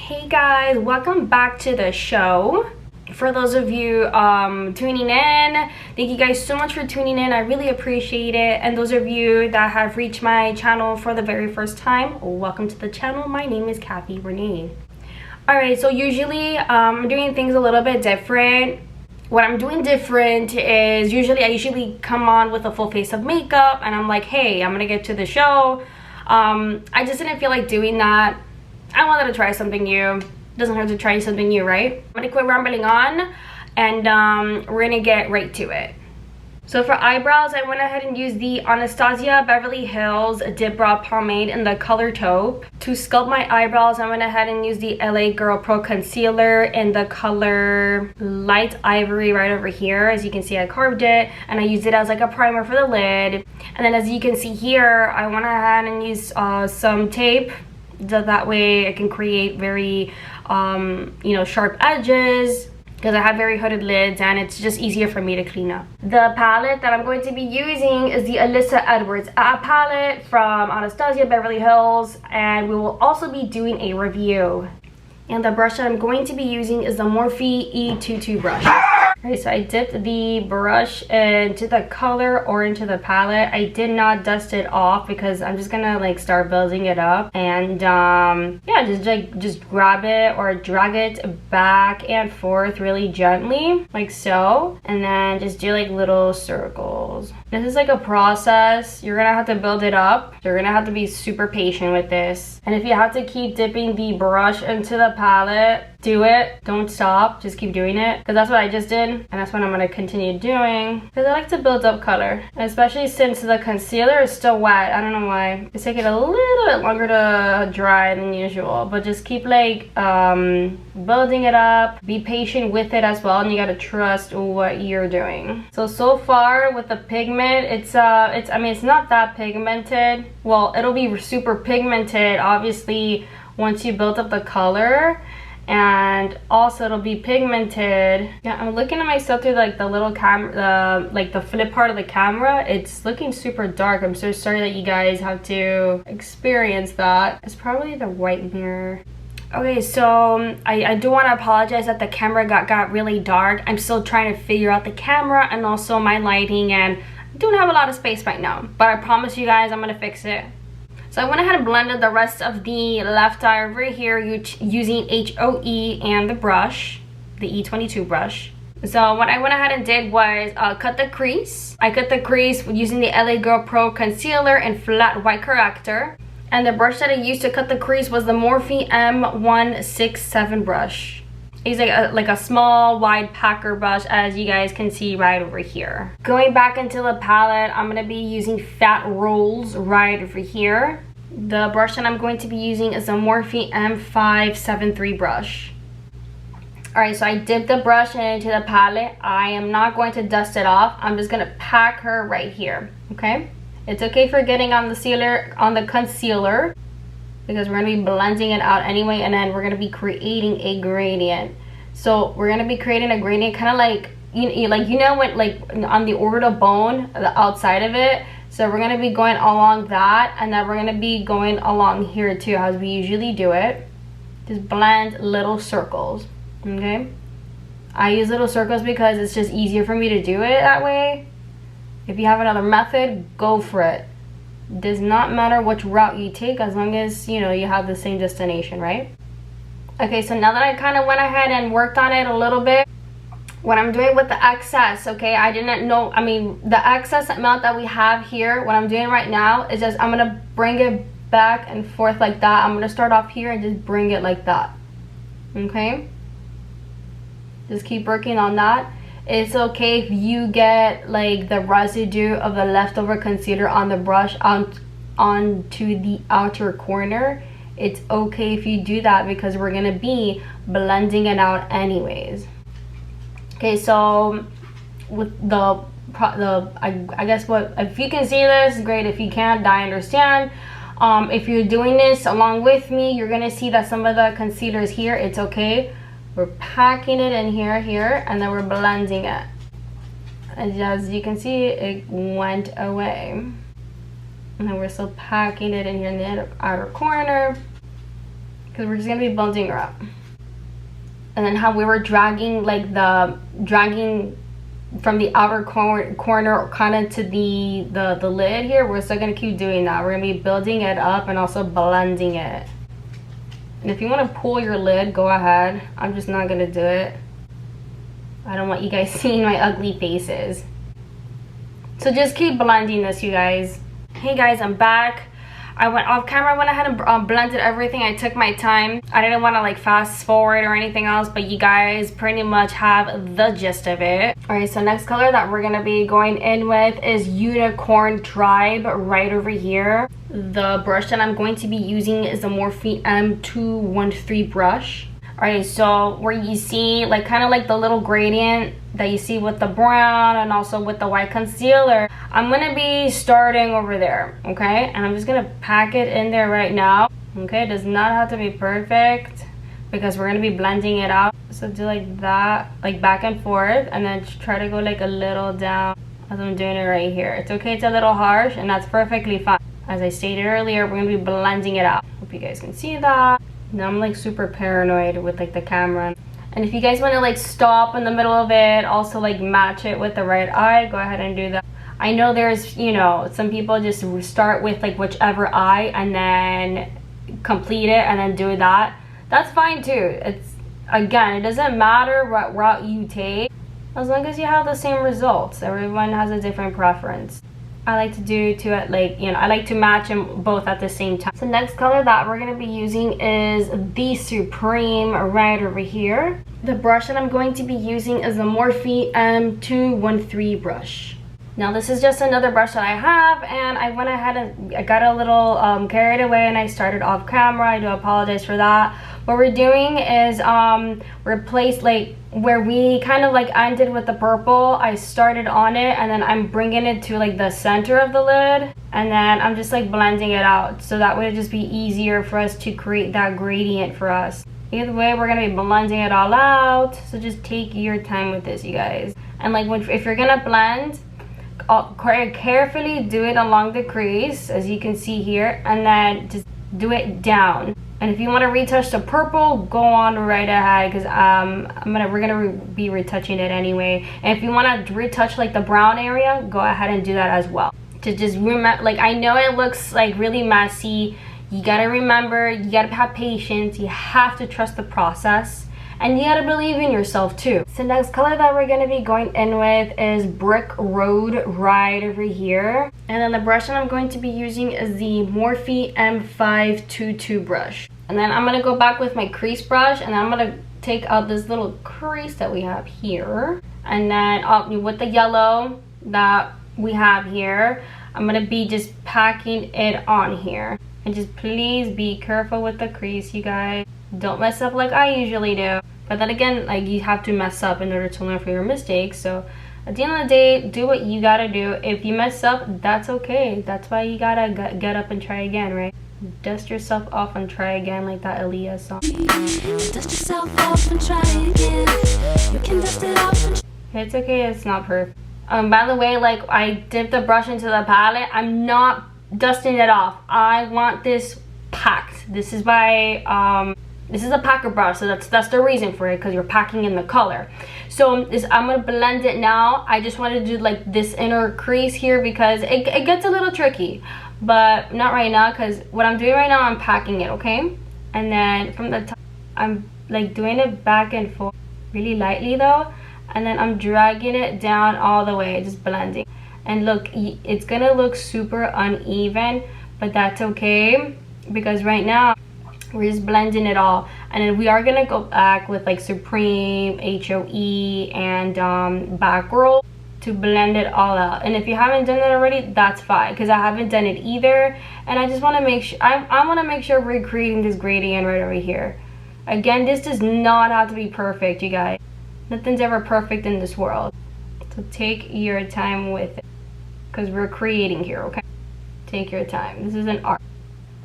Hey guys, welcome back to the show. For those of you tuning in, thank you guys so much for tuning in. I really appreciate it. And those of you that have reached my channel for the very first time, welcome to the channel. My name is Kathy Renee. Alright, so usually I'm doing things a little bit different. What I'm doing different is I usually come on with a full face of makeup and I'm like, hey, I'm gonna get to the show. I just didn't feel like doing that. I wanted to try something new. Doesn't hurt to try something new, right? I'm gonna quit rambling on and we're gonna get right to it. So for eyebrows, I went ahead and used the Anastasia Beverly Hills Dip Brow Pomade in the color Taupe. To sculpt my eyebrows, I went ahead and used the LA Girl Pro Concealer in the color Light Ivory right over here. As you can see, I carved it and I used it as like a primer for the lid. And then as you can see here, I went ahead and used some tape. That way I can create very sharp edges because I have very hooded lids and it's just easier for me to clean up. The palette that I'm going to be using is the Alyssa Edwards palette from Anastasia Beverly Hills, and we will also be doing a review. And the brush that I'm going to be using is the Morphe E22 brush. Okay, so I dipped the brush into the color or into the palette. I did not dust it off because I'm just gonna like start building it up, and yeah, just grab it or drag it back and forth really gently like so, and then just do like little circles. This is like a process. You're gonna have to build it up. You're gonna have to be super patient with this, and if you have to keep dipping the brush into the palette, do it. Don't stop. Just keep doing it, because that's what I just did, and that's what I'm going to continue doing, because I like to build up color, especially since the concealer is still wet. I don't know why. It's taking a little bit longer to dry than usual, but just keep like building it up. Be patient with it as well, and you got to trust what you're doing. So far with the pigment, it's not that pigmented. Well, it'll be super pigmented obviously once you build up the color, and also it'll be pigmented. Yeah, I'm looking at myself through like the little camera, like the flip part of the camera. It's looking super dark. I'm so sorry that you guys have to experience that. It's probably the white mirror. Okay, so I do want to apologize that the camera got really dark. I'm still trying to figure out the camera and also my lighting, and I don't have a lot of space right now, but I promise you guys I'm gonna fix it. So I went ahead and blended the rest of the left eye over here using HOE and the brush, the E22 brush. So what I went ahead and did was cut the crease. I cut the crease using the LA Girl Pro Concealer and flat white corrector. And the brush that I used to cut the crease was the Morphe M167 brush. It's like a small wide packer brush, as you guys can see right over here. Going back into the palette, I'm going to be using fat rolls right over here. The brush that I'm going to be using is the Morphe M573 brush. Alright, so I dipped the brush into the palette. I am not going to dust it off. I'm just going to pack her right here, okay? It's okay for getting on the concealer, because we're going to be blending it out anyway, and then we're going to be creating a gradient. So we're going to be creating a gradient kind of like, you know what, like on the orbital bone, the outside of it. So we're going to be going along that, and then we're going to be going along here too, as we usually do it. Just blend little circles, okay? I use little circles because it's just easier for me to do it that way. If you have another method, go for it. Does not matter which route you take, as long as you have the same destination, right? Okay, so now that I kind of went ahead and worked on it a little bit, what I'm doing with the excess, okay, the excess amount that we have here, what I'm doing right now is just I'm gonna bring it back and forth like that. I'm gonna start off here and just bring it like that, okay? Just keep working on that. It's okay if you get like the residue of the leftover concealer on the brush onto the outer corner. It's okay if you do that, because we're gonna be blending it out anyways. Okay, so with I guess if you can see this, great. If you can't, I understand. If you're doing this along with me, you're gonna see that some of the concealer is here. It's okay. We're packing it in here, and then we're blending it. And as you can see, it went away. And then we're still packing it in here in the outer corner. because we're just gonna be building her up. And then how we were dragging from the outer corner kind of to the lid here, we're still gonna keep doing that. We're gonna be building it up and also blending it. And if you want to pull your lid, go ahead. I'm just not gonna do it. I don't want you guys seeing my ugly faces. So just keep blending this, you guys. Hey guys, I'm back. I went off camera, I went ahead and blended everything. I took my time. I didn't want to like fast forward or anything else, but you guys pretty much have the gist of it. Alright, so next color that we're gonna be going in with is Unicorn Tribe right over here. The brush that I'm going to be using is the Morphe M213 brush. Alright, so where you see like kind of like the little gradient that you see with the brown and also with the white concealer, I'm gonna be starting over there, okay? And I'm just gonna pack it in there right now, okay? It does not have to be perfect because we're gonna be blending it out. So do like that, like back and forth, and then try to go like a little down as I'm doing it right here. It's okay, it's a little harsh, and that's perfectly fine. As I stated earlier, we're gonna be blending it out. Hope you guys can see that. Now I'm like super paranoid with like the camera. And if you guys want to like stop in the middle of it, also like match it with the right eye, go ahead and do that. I know there's, you know, some people just start with like whichever eye and then complete it and then do that. That's fine too. It's, again, it doesn't matter what route you take as long as you have the same results. Everyone has a different preference. I like to do to it, like, you know, I like to match them both at the same time. So next color that we're going to be using is the Supreme right over here. The brush that I'm going to be using is the Morphe M213 brush. Now this is just another brush that I have, and I went ahead and I got a little carried away and I started off camera. I do apologize for that. What we're doing is replace like where we kind of like ended with the purple. I started on it and then I'm bringing it to like the center of the lid, and then I'm just like blending it out, so that would just be easier for us to create that gradient for us. Either way, we're gonna be blending it all out, so just take your time with this, you guys. And like if you're gonna blend, carefully do it along the crease as you can see here, and then just do it down. And if you want to retouch the purple, go on right ahead, because we're gonna be retouching it anyway. And if you want to retouch like the brown area, go ahead and do that as well. To just remember, like, I know it looks like really messy. You gotta remember, you gotta have patience. You have to trust the process, and you gotta believe in yourself too. So next color that we're gonna be going in with is Brick Road right over here. And then the brush that I'm going to be using is the Morphe M522 brush. And then I'm gonna go back with my crease brush, and I'm gonna take out this little crease that we have here. And then with the yellow that we have here, I'm gonna be just packing it on here. And just please be careful with the crease, you guys. Don't mess up like I usually do. But then again, like, you have to mess up in order to learn from your mistakes. So at the end of the day, do what you gotta do. If you mess up, that's okay. That's why you gotta get up and try again, right? Dust yourself off and try again, like that Aaliyah song. Dust yourself off and try again. You can dust it off and it's okay, it's not perfect. By the way, like, I dipped the brush into the palette. I'm not dusting it off. I want this packed. This is by this is a packer brush, so that's the reason for it, because you're packing in the color. So I'm gonna blend it now. I just want to do like this inner crease here because it gets a little tricky, but not right now, because what I'm doing right now, I'm packing it, okay? And then from the top, I'm like doing it back and forth really lightly though, and then I'm dragging it down all the way, just blending. And look, it's gonna look super uneven, but that's okay, because right now we're just blending it all. And then we are gonna go back with like Supreme, HOE, and back roll to blend it all out. And if you haven't done that already, that's fine, because I haven't done it either. And I just want to make sure I want to make sure we're creating this gradient right over here. Again, this does not have to be perfect, you guys. Nothing's ever perfect in this world. So take your time with it, because we're creating here, okay? Take your time. This is an art.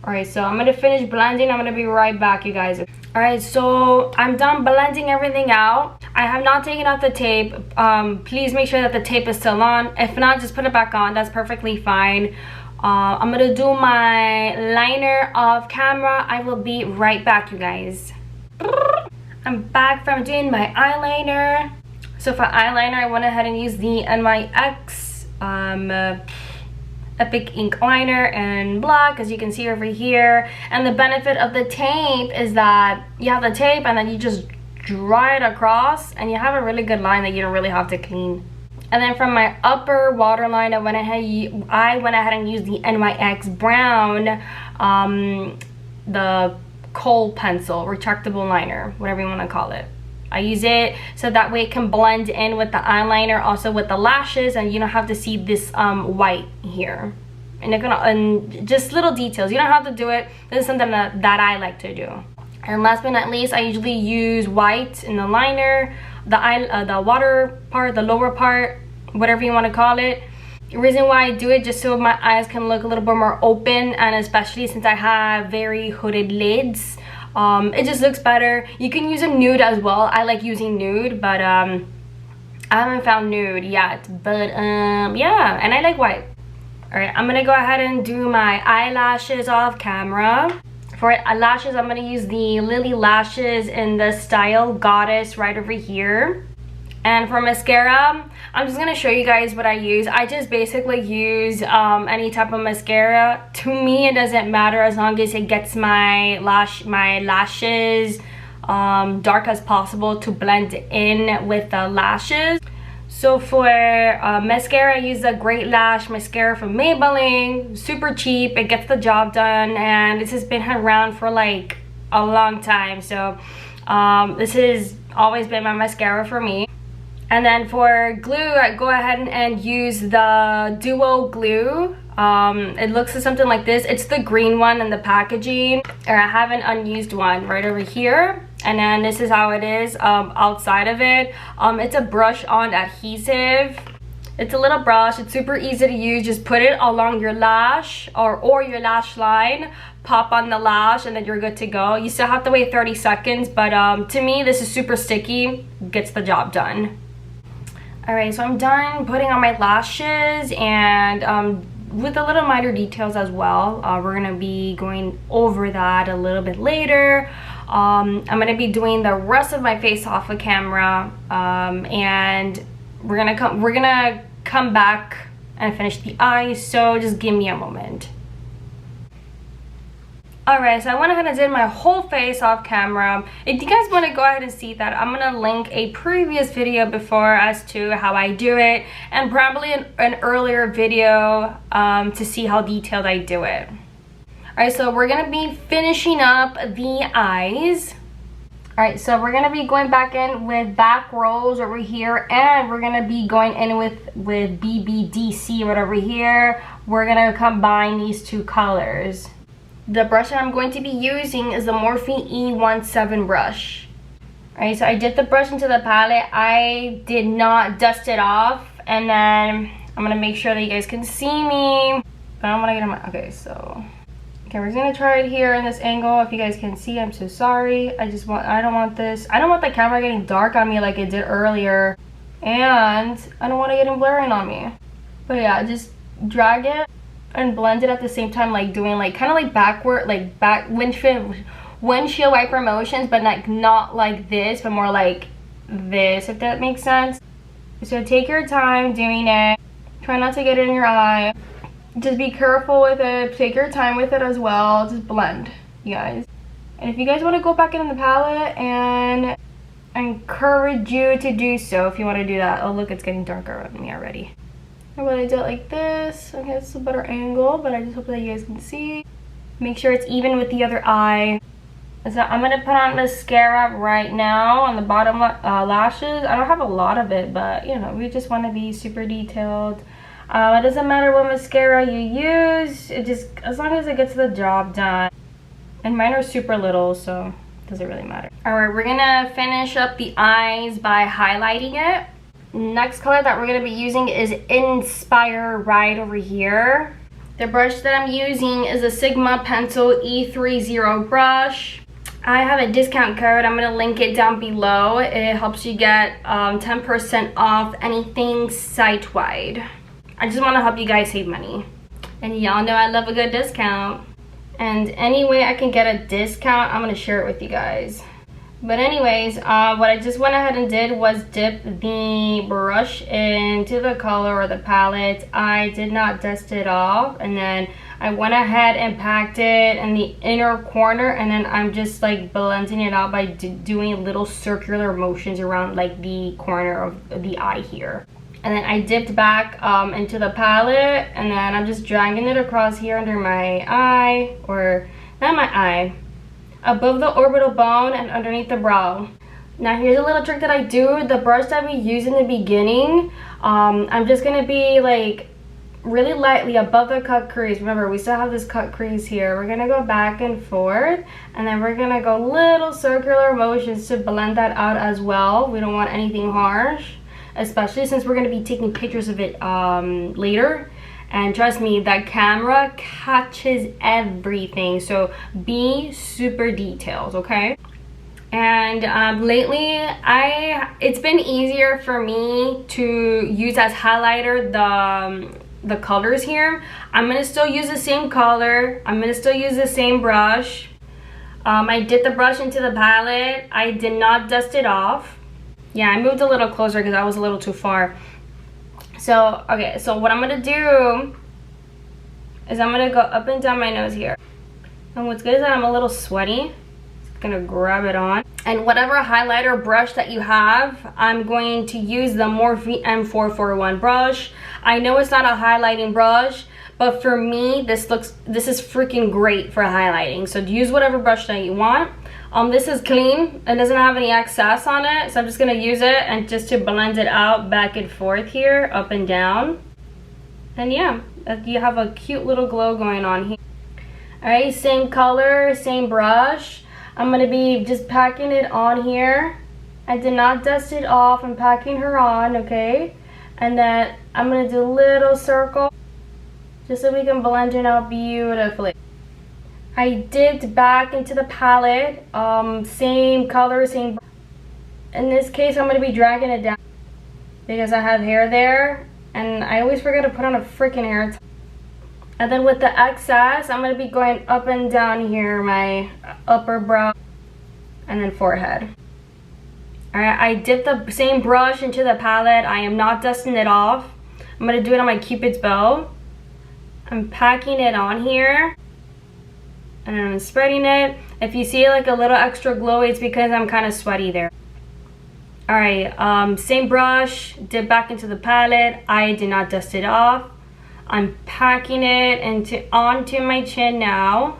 Alright, so I'm gonna finish blending. I'm gonna be right back, you guys. Alright, so I'm done blending everything out. I have not taken off the tape. Please make sure that the tape is still on. If not, just put it back on. That's perfectly fine. I'm gonna do my liner off camera. I will be right back, you guys. I'm back from doing my eyeliner. So for eyeliner, I went ahead and used the NYX Epic Ink liner in black, as you can see over here. And the benefit of the tape is that you have the tape and then you just dry it across and you have a really good line that you don't really have to clean. And then from my upper waterline, I went ahead and used the NYX brown, the kohl pencil, retractable liner, whatever you want to call it. I use it so that way it can blend in with the eyeliner, also with the lashes, and you don't have to see this white here. And just little details. You don't have to do it. This is something that I like to do. And last but not least, I usually use white in the liner, the water part, the lower part, whatever you want to call it. The reason why I do it, just so my eyes can look a little bit more open, and especially since I have very hooded lids, it just looks better. You can use a nude as well. I like using nude, but I haven't found nude yet. But yeah, and I like white. All right, I'm gonna go ahead and do my eyelashes off camera. For lashes, I'm gonna use the Lily Lashes in the style Goddess right over here. And for mascara, I'm just gonna show you guys what I use. I just basically use any type of mascara. To me, it doesn't matter as long as it gets my lashes dark as possible to blend in with the lashes. So for mascara, I use the Great Lash mascara from Maybelline. Super cheap, it gets the job done, and this has been around for like a long time. So this has always been my mascara for me. And then for glue, I go ahead and use the Duo glue. It looks something like this. It's the green one in the packaging, or I have an unused one right over here. And then this is how it is outside of it. It's a brush on adhesive. It's a little brush. It's super easy to use. Just put it along your lash or your lash line, pop on the lash, and then you're good to go. You still have to wait 30 seconds, but to me, this is super sticky. Gets the job done. Alright, so I'm done putting on my lashes, and with the little minor details as well. We're going to be going over that a little bit later. I'm going to be doing the rest of my face off of camera, and we're gonna come back and finish the eyes, so just give me a moment. Alright, so I went ahead and did my whole face off camera. If you guys want to go ahead and see that, I'm going to link a previous video before as to how I do it, and probably an earlier video to see how detailed I do it. Alright, so we're going to be finishing up the eyes. Alright, so we're going to be going back in with back rolls over here, and we're going to be going in with BBDC right over here. We're going to combine these two colors. The brush that I'm going to be using is the Morphe E17 brush. Alright, so I dipped the brush into the palette. I did not dust it off, and then I'm going to make sure that you guys can see me. But I don't want to get in my... Okay, so... Okay, we're going to try it here in this angle. If you guys can see, I'm so sorry. I don't want the camera getting dark on me like it did earlier. And I don't want to get it blaring on me. But yeah, just drag it and blend it at the same time, like doing like kind of like backward, like back windshield wiper motions, but like not like this, but more like this, if that makes sense. So take your time doing it. Try not to get it in your eye. Just be careful with it. Take your time with it as well. Just blend, you guys. And if you guys want to go back in the palette, and I encourage you to do so if you want to do that. Oh look, it's getting darker on me already. I'm going to do it like this. Okay, it's a better angle, but I just hope that you guys can see. Make sure it's even with the other eye. So I'm going to put on mascara right now on the bottom lashes. I don't have a lot of it, but you know, we just want to be super detailed. It doesn't matter what mascara you use. It just, as long as it gets the job done. And mine are super little, so it doesn't really matter. Alright, we're going to finish up the eyes by highlighting it. Next color that we're going to be using is Inspire right over here. The brush that I'm using is a Sigma Pencil E30 brush. I have a discount code. I'm going to link it down below. It helps you get 10% off anything site-wide. I just want to help you guys save money. And y'all know I love a good discount. And any way I can get a discount, I'm gonna share it with you guys. But anyways, what I just went ahead and did was dip the brush into the color or the palette. I did not dust it off, and then I went ahead and packed it in the inner corner, and then I'm just like blending it out by doing little circular motions around like the corner of the eye here. And then I dipped back into the palette, and then I'm just dragging it across here under my eye, or not my eye, above the orbital bone and underneath the brow. Now here's a little trick that I do. The brush that we use in the beginning, I'm just gonna be like really lightly above the cut crease. Remember, we still have this cut crease here. We're gonna go back and forth, and then we're gonna go little circular motions to blend that out as well. We don't want anything harsh, especially since we're gonna be taking pictures of it later. And trust me, that camera catches everything, so be super detailed, okay? And lately, it's been easier for me to use as highlighter the colors here. I'm gonna still use the same color. I'm gonna still use the same brush. I dipped the brush into the palette. I did not dust it off. Yeah, I moved a little closer because I was a little too far. So, okay, so what I'm gonna do is I'm gonna go up and down my nose here. And what's good is that I'm a little sweaty. Just gonna grab it on. And whatever highlighter brush that you have, I'm going to use the Morphe M441 brush. I know it's not a highlighting brush, but for me, this is freaking great for highlighting. So use whatever brush that you want. This is clean. It doesn't have any excess on it, so I'm just gonna use it and just to blend it out back and forth here, up and down. And yeah, you have a cute little glow going on here. All right, same color, same brush. I'm gonna be just packing it on here. I did not dust it off. I'm packing her on, okay? And then I'm gonna do a little circle just so we can blend it out beautifully. I dipped back into the palette, same color, same. In this case, I'm gonna be dragging it down because I have hair there, and I always forget to put on a freaking hair tie. And then with the excess, I'm gonna be going up and down here, my upper brow, and then forehead. All right, I dipped the same brush into the palette. I am not dusting it off. I'm gonna do it on my Cupid's bow. I'm packing it on here, and I'm spreading it. If you see like a little extra glow, it's because I'm kind of sweaty there. All right, same brush, dip back into the palette. I did not dust it off. I'm packing it onto my chin now,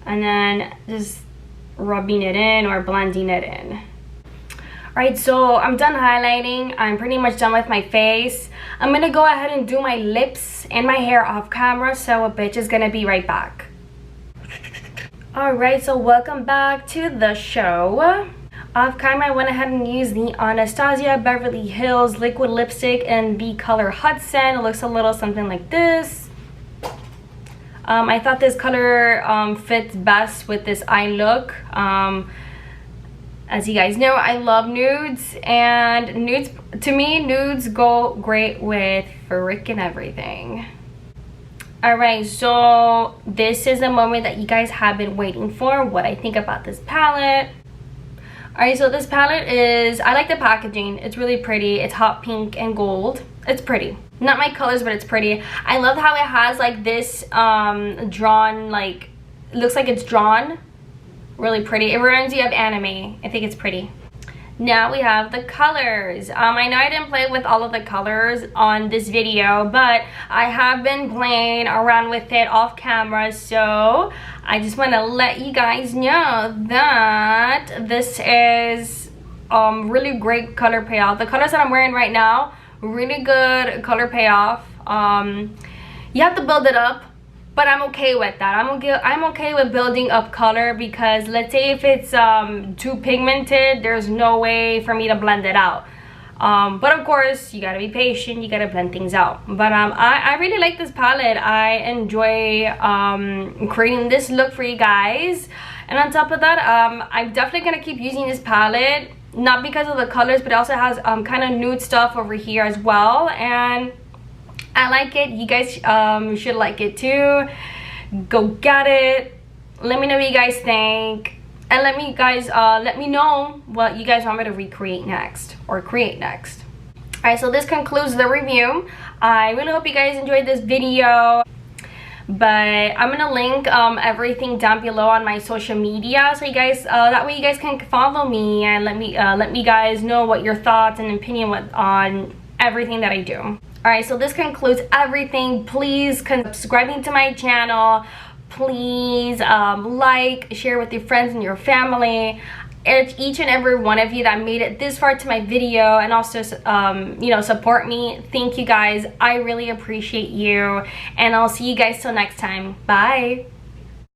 and then just rubbing it in or blending it in. All right, so I'm done highlighting. I'm pretty much done with my face. I'm gonna go ahead and do my lips and my hair off camera, so a bitch is gonna be right back. All right, so welcome back to the show. Off camera, I went ahead and used the Anastasia Beverly Hills liquid lipstick in the color Hudson. It looks a little something like this. I thought this color fits best with this eye look. As you guys know, I love nudes, and nudes, to me, nudes go great with freaking everything. All right, so this is the moment that you guys have been waiting for, what I think about this palette. All right, so this palette is, I like the packaging. It's really pretty. It's hot pink and gold. It's pretty. Not my colors, but it's pretty. I love how it has like this drawn, like, it looks like it's drawn. Really pretty. It reminds you of anime. I think it's pretty. Now we have the colors. I know I didn't play with all of the colors on this video, but I have been playing around with it off camera, so I just want to let you guys know that this is really great color payoff. The colors that I'm wearing right now, really good color payoff. You have to build it up, but I'm okay with that. I'm okay with building up color, because let's say if it's too pigmented, there's no way for me to blend it out. But of course, you gotta be patient, you gotta blend things out. But I really like this palette. I enjoy creating this look for you guys. And on top of that, I'm definitely gonna keep using this palette, not because of the colors, but it also has kind of nude stuff over here as well. And I like it. You guys should like it too. Go get it. Let me know what you guys think, and let me know what you guys want me to recreate next or create next. Alright, so this concludes the review. I really hope you guys enjoyed this video, but I'm gonna link everything down below on my social media, so you guys that way you guys can follow me and let me guys know what your thoughts and opinion on everything that I do. Alright, so this concludes everything. Please subscribe to my channel. Please like, share with your friends and your family. Each and every one of you that made it this far to my video and also you know, support me, thank you guys. I really appreciate you, and I'll see you guys till next time. Bye.